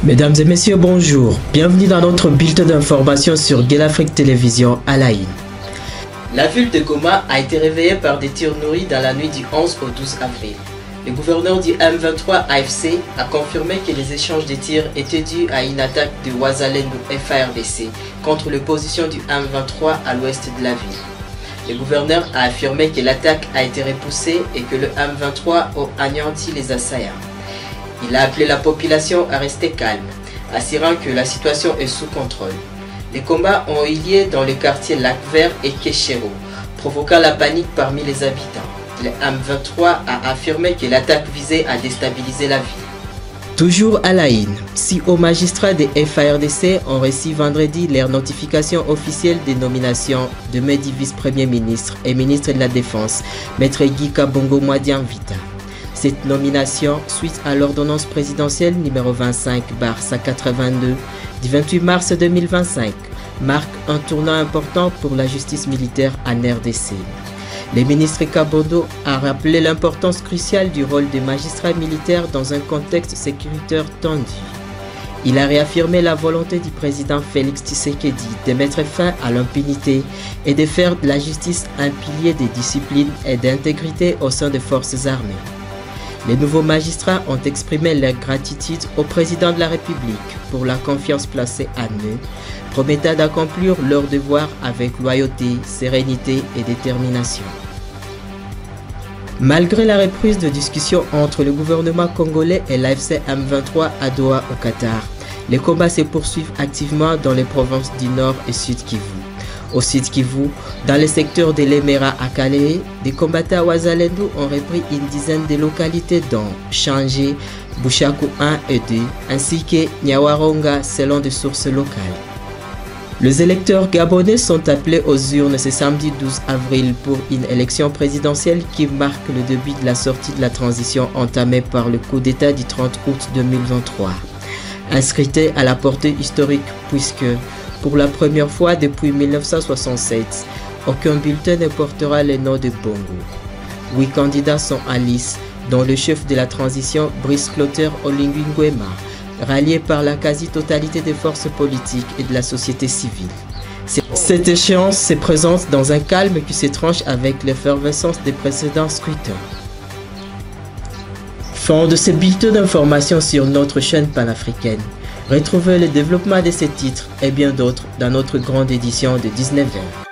Mesdames et messieurs, bonjour. Bienvenue dans notre bulletin d'information sur Gueule Afrique Télévision Alain. La ville de Goma a été réveillée par des tirs nourris dans la nuit du 11 au 12 avril. Le gouverneur du M23 AFC a confirmé que les échanges de tirs étaient dus à une attaque de Ouazalendo FARDC contre les positions du M23 à l'ouest de la ville. Le gouverneur a affirmé que l'attaque a été repoussée et que le M23 a anéanti les assaillants. Il a appelé la population à rester calme, assurant que la situation est sous contrôle. Les combats ont eu lieu dans le quartier Lac-Vert et Kéchéro, provoquant la panique parmi les habitants. Le M23 a affirmé que l'attaque visait à déstabiliser la ville. Toujours à la Haine, 6 hauts magistrats des FARDC ont reçu vendredi leur notification officielle de nomination de Medi vice-premier ministre et ministre de la Défense, Maître Guy Kabongo Mwadian Vita. Cette nomination, suite à l'ordonnance présidentielle numéro 25/182 du 28 mars 2025, marque un tournant important pour la justice militaire en RDC. Le ministre Kabondo a rappelé l'importance cruciale du rôle des magistrats militaires dans un contexte sécuritaire tendu. Il a réaffirmé la volonté du président Félix Tshisekedi de mettre fin à l'impunité et de faire de la justice un pilier de discipline et d'intégrité au sein des forces armées. Les nouveaux magistrats ont exprimé leur gratitude au président de la République pour la confiance placée en eux, promettant d'accomplir leurs devoirs avec loyauté, sérénité et détermination. Malgré la reprise de discussions entre le gouvernement congolais et l'AFC M23 à Doha au Qatar, les combats se poursuivent activement dans les provinces du Nord et Sud Kivu. Au Sud Kivu, dans le secteur de l'Emera à Calais, des combattants Ouazalendo ont repris une dizaine de localités dont Changé, Bouchakou 1 et 2, ainsi que Nyawaronga selon des sources locales. Les électeurs gabonais sont appelés aux urnes ce samedi 12 avril pour une élection présidentielle qui marque le début de la sortie de la transition entamée par le coup d'État du 30 août 2023. Inscrite à la portée historique puisque, pour la première fois depuis 1967, aucun bulletin ne portera le nom de Bongo. 8 candidats sont en lice, dont le chef de la transition, Brice Clotaire Olingue Nguema, rallié par la quasi-totalité des forces politiques et de la société civile. Cette échéance se présente dans un calme qui se tranche avec l'effervescence des précédents scrutins. Fin de ce bulletin d'information sur notre chaîne panafricaine. Retrouvez le développement de ces titres et bien d'autres dans notre grande édition de 19h.